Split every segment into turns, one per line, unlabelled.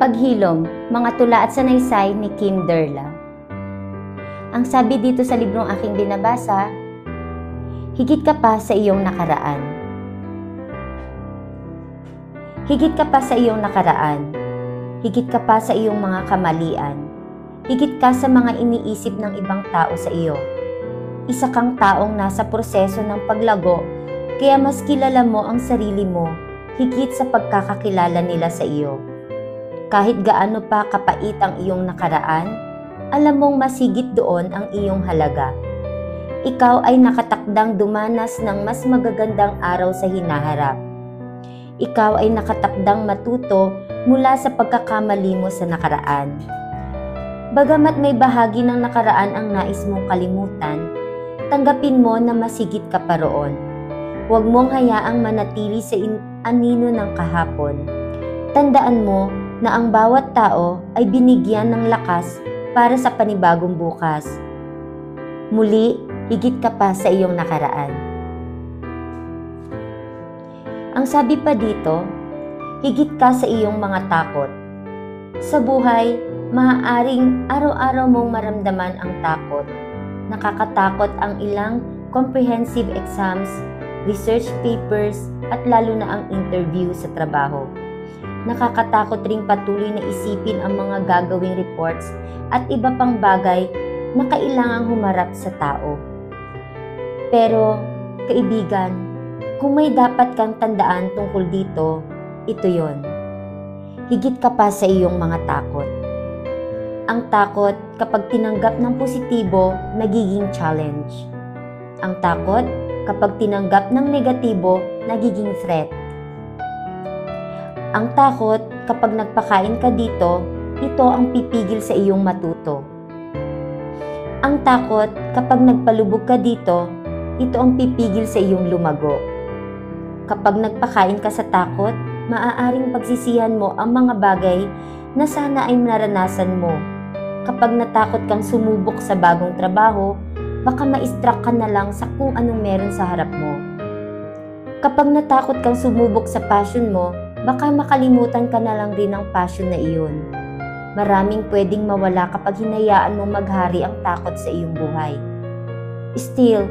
Paghilom, mga tula at sanaysay ni Kim Derla. Ang sabi dito sa librong aking binabasa, higit ka pa sa iyong nakaraan. Higit ka pa sa iyong nakaraan. Higit ka pa sa iyong mga kamalian. Higit ka sa mga iniisip ng ibang tao sa iyo. Isa kang taong nasa proseso ng paglago, kaya mas kilala mo ang sarili mo higit sa pagkakakilala nila sa iyo. Kahit gaano pa kapait ang iyong nakaraan, alam mong masigit doon ang iyong halaga. Ikaw ay nakatakdang dumanas ng mas magagandang araw sa hinaharap. Ikaw ay nakatakdang matuto mula sa pagkakamali mo sa nakaraan. Bagamat may bahagi ng nakaraan ang nais mong kalimutan, tanggapin mo na masigit ka pa roon. Huwag mong hayaang manatili sa anino ng kahapon. Tandaan mo na ang bawat tao ay binigyan ng lakas para sa panibagong bukas. Muli, higit ka pa sa iyong nakaraan. Ang sabi pa dito, higit ka sa iyong mga takot. Sa buhay, maaaring araw-araw mong maramdaman ang takot. Nakakatakot ang ilang comprehensive exams, research papers, at lalo na ang interview sa trabaho. Nakakatakot ring patuloy na isipin ang mga gagawing reports at iba pang bagay na kailangang humarap sa tao. Pero, kaibigan, kung may dapat kang tandaan tungkol dito, ito yon. Higit ka pa sa iyong mga takot. Ang takot kapag tinanggap ng positibo, nagiging challenge. Ang takot kapag tinanggap ng negatibo, nagiging threat. Ang takot kapag nagpakain ka dito, ito ang pipigil sa iyong matuto. Ang takot kapag nagpalubog ka dito, ito ang pipigil sa iyong lumago. Kapag nagpakain ka sa takot, maaaring pagsisihan mo ang mga bagay na sana ay naranasan mo. Kapag natakot kang sumubok sa bagong trabaho, baka ma-distract ka na lang sa kung anong meron sa harap mo. Kapag natakot kang sumubok sa passion mo, baka makalimutan ka na lang din ang passion na iyon. Maraming pwedeng mawala kapag hinayaan mong maghari ang takot sa iyong buhay. Still,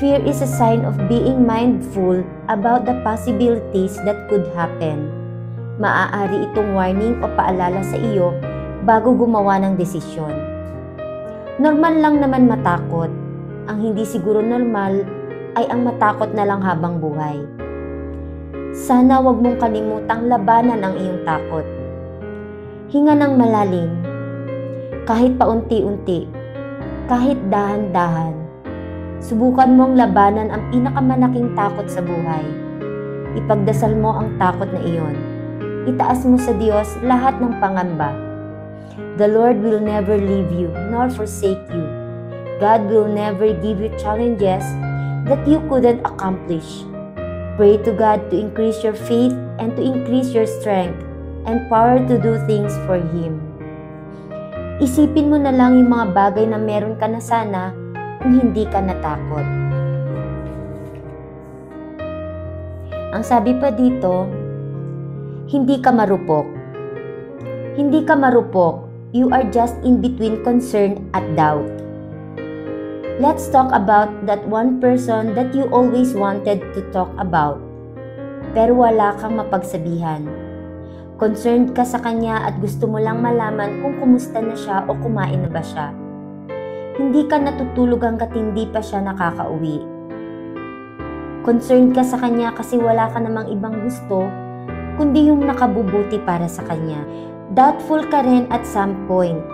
fear is a sign of being mindful about the possibilities that could happen. Maaari itong warning o paalala sa iyo bago gumawa ng desisyon. Normal lang naman matakot. Ang hindi siguro normal ay ang matakot na lang habang buhay. Sana wag mong kalimutang labanan ang iyong takot. Hinga ng malalim, kahit paunti-unti, kahit dahan-dahan. Subukan mong labanan ang pinakamalaking takot sa buhay. Ipagdasal mo ang takot na iyon. Itaas mo sa Diyos lahat ng pangamba. The Lord will never leave you nor forsake you. God will never give you challenges that you couldn't accomplish. Pray to God to increase your faith and to increase your strength and power to do things for Him. Isipin mo na lang yung mga bagay na meron ka na sana kung hindi ka natakot. Ang sabi pa dito, hindi ka marupok. Hindi ka marupok. You are just in between concern at doubt. Let's talk about that one person that you always wanted to talk about, pero wala kang mapagsabihan. Concerned ka sa kanya at gusto mo lang malaman kung kumusta na siya o kumain na ba siya. Hindi ka natutulog hanggat hindi pa siya nakakauwi. Concerned ka sa kanya kasi wala ka namang ibang gusto, kundi yung nakabubuti para sa kanya. Doubtful ka rin at some point.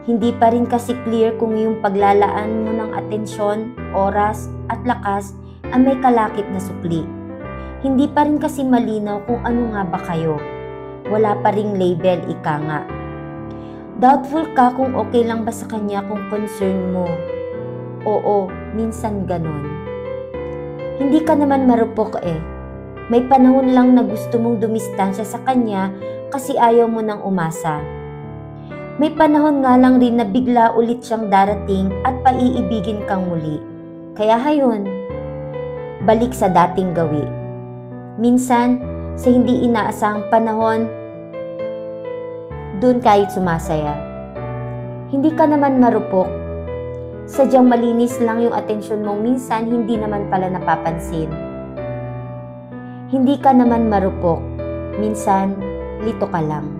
Hindi pa rin kasi clear kung yung paglalaan mo ng atensyon, oras, at lakas ay may kalakip na sukli. Hindi pa rin kasi malinaw kung ano nga ba kayo. Wala pa ring label, ika nga. Doubtful ka kung okay lang ba sa kanya kung concern mo. Oo, minsan ganon. Hindi ka naman marupok eh. May panahon lang na gusto mong dumistansya sa kanya kasi ayaw mo nang umasa. May panahon nga lang rin na bigla ulit siyang darating at paiibigin kang muli. Kaya hayon, balik sa dating gawi. Minsan, sa hindi inaasahang panahon, dun kahit sumasaya. Hindi ka naman marupok. Sadyang malinis lang yung atensyon mong minsan hindi naman pala napapansin. Hindi ka naman marupok. Minsan, lito ka lang.